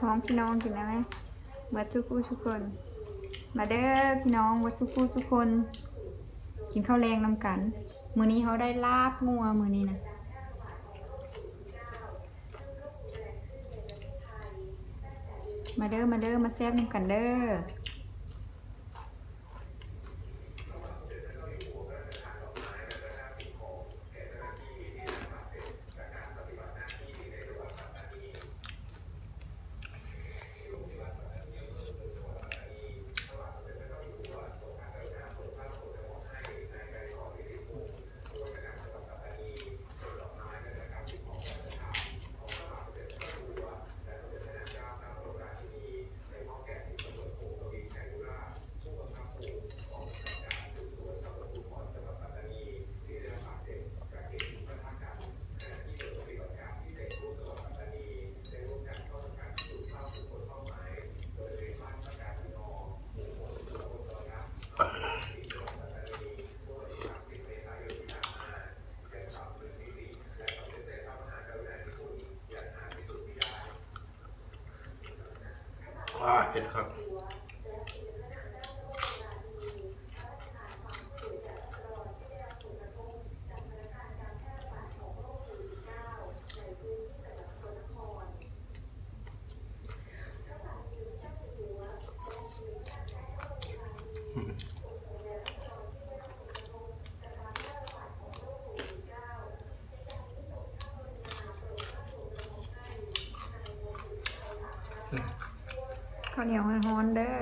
ห้องพี่น้องกินได้ไหมวัดทุกผู้ทุกคนมาเด้อพี่น้องวัดทุกผู้ทุกคนกินข้าวแรงนำกันมื้อนี้เขาได้ลาบงัวมื้อนี้นะมาเด้อมาแซ่บนำกันเด้อเผ็ดครับข้าวเหนียวฮ้อนๆเด้อ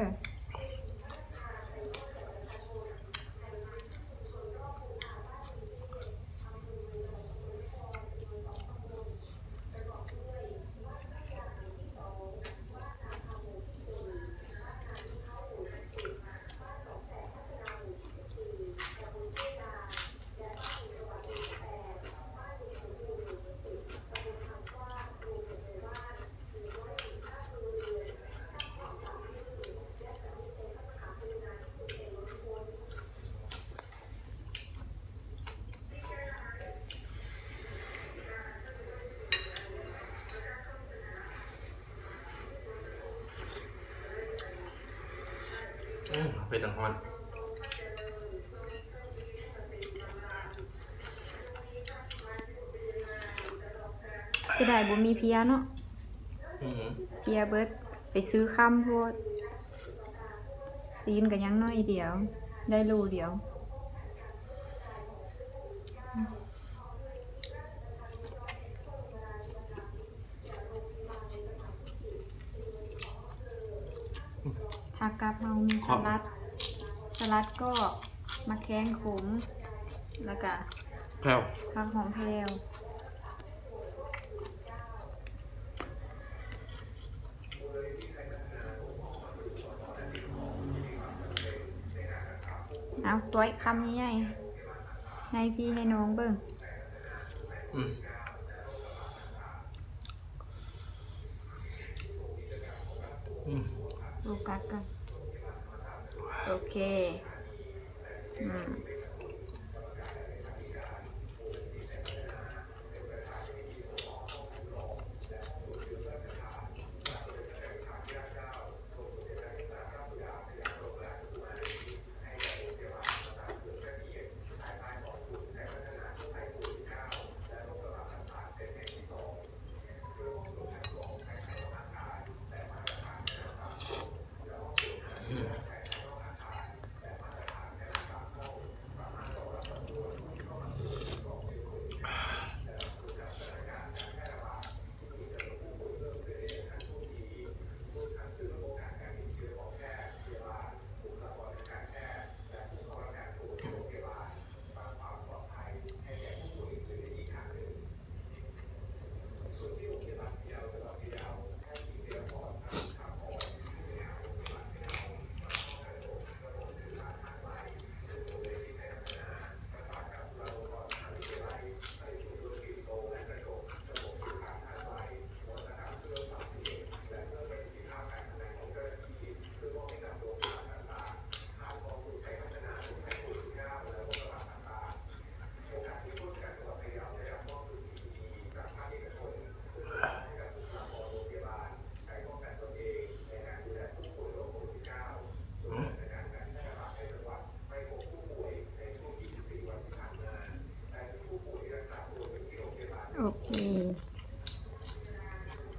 เผ็ดฮอนเสียดายบ่มีเพียเนาะเพียเบิดไปซื้อค่ำโพดซีนกันยังน้อยเดียวได้โลเดียวผักกะเพรามีสลัดก็มะแข้งขมแล้วก็แก้วผักหอมแพรวเอาตัวคำใหญ่ๆให้พี่ให้น้องเบิ่งโฟกัสกันโอเค โอเค